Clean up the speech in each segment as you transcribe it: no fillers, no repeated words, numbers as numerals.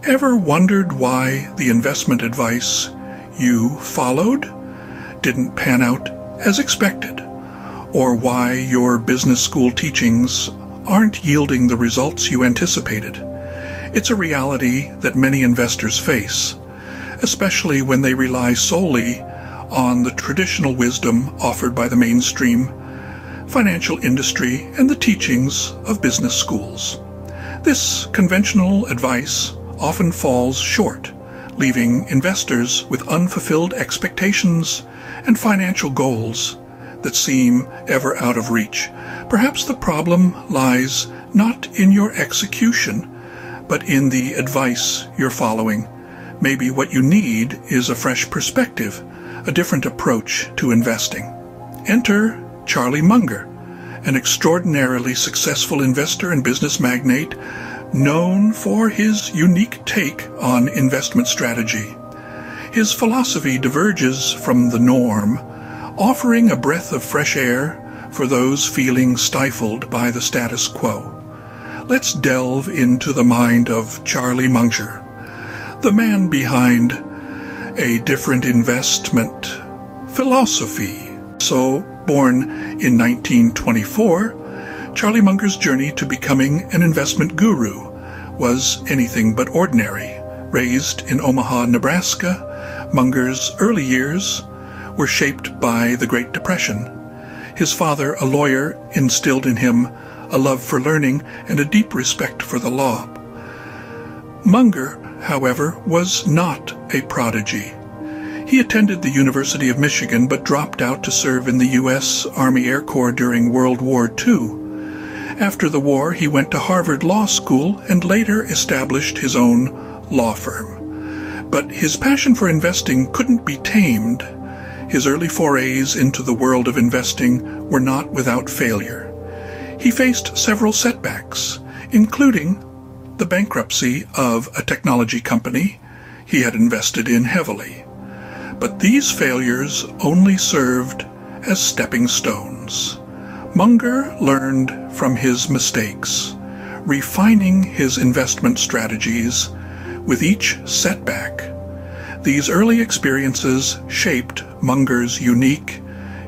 Ever wondered why the investment advice you followed didn't pan out as expected, or why your business school teachings aren't yielding the results you anticipated? It's a reality that many investors face, especially when they rely solely on the traditional wisdom offered by the mainstream financial industry and the teachings of business schools. This conventional advice often falls short, leaving investors with unfulfilled expectations and financial goals that seem ever out of reach. Perhaps the problem lies not in your execution, but in the advice you're following. Maybe what you need is a fresh perspective, a different approach to investing. Enter Charlie Munger, an extraordinarily successful investor and business magnate known for his unique take on investment strategy. His philosophy diverges from the norm, offering a breath of fresh air for those feeling stifled by the status quo. Let's delve into the mind of Charlie Munger, the man behind a different investment philosophy. So, born in 1924, Charlie Munger's journey to becoming an investment guru was anything but ordinary. Raised in Omaha, Nebraska, Munger's early years were shaped by the Great Depression. His father, a lawyer, instilled in him a love for learning and a deep respect for the law. Munger, however, was not a prodigy. He attended the University of Michigan but dropped out to serve in the U.S. Army Air Corps during World War II. After the war, he went to Harvard Law School and later established his own law firm. But his passion for investing couldn't be tamed. His early forays into the world of investing were not without failure. He faced several setbacks, including the bankruptcy of a technology company he had invested in heavily. But these failures only served as stepping stones. Munger learned from his mistakes, refining his investment strategies with each setback. These early experiences shaped Munger's unique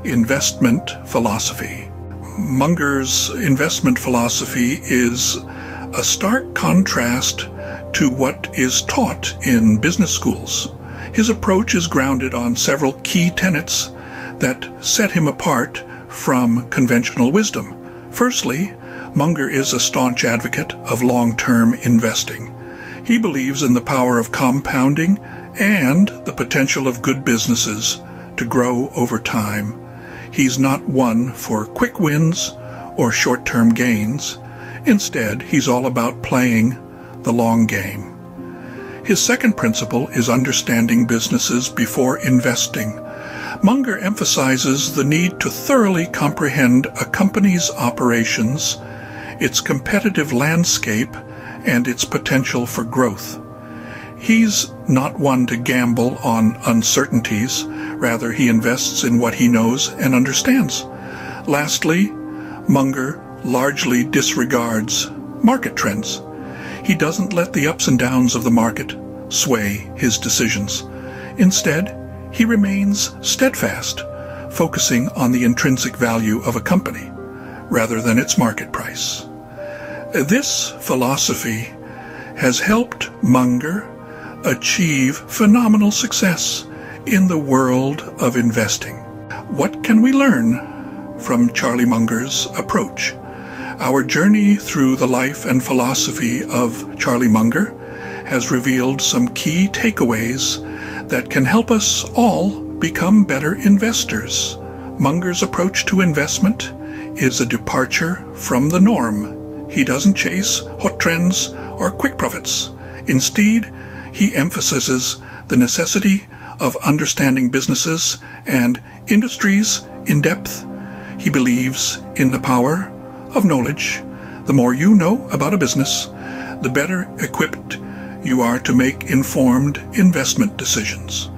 investment philosophy. Munger's investment philosophy is a stark contrast to what is taught in business schools. His approach is grounded on several key tenets that set him apart from conventional wisdom. Firstly, Munger is a staunch advocate of long-term investing. He believes in the power of compounding and the potential of good businesses to grow over time. He's not one for quick wins or short-term gains. Instead, he's all about playing the long game. His second principle is understanding businesses before investing. Munger emphasizes the need to thoroughly comprehend a company's operations, its competitive landscape, and its potential for growth. He's not one to gamble on uncertainties. Rather, he invests in what he knows and understands. Lastly, Munger largely disregards market trends. He doesn't let the ups and downs of the market sway his decisions. Instead, he remains steadfast, focusing on the intrinsic value of a company rather than its market price. This philosophy has helped Munger achieve phenomenal success in the world of investing. What can we learn from Charlie Munger's approach? Our journey through the life and philosophy of Charlie Munger has revealed some key takeaways that can help us all become better investors. Munger's approach to investment is a departure from the norm. He doesn't chase hot trends or quick profits. Instead, he emphasizes the necessity of understanding businesses and industries in depth. He believes in the power of knowledge. The more you know about a business, the better equipped you are to make informed investment decisions.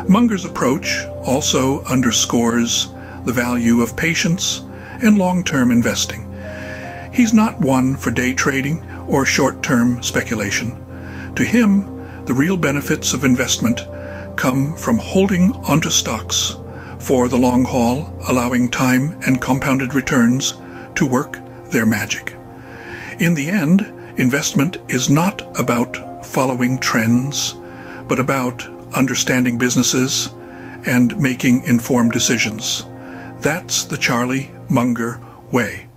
Munger's approach also underscores the value of patience and long-term investing. He's not one for day trading or short-term speculation. To him, the real benefits of investment come from holding onto stocks for the long haul, allowing time and compounded returns to work their magic. In the end, investment is not about following trends, but about understanding businesses and making informed decisions. That's the Charlie Munger way.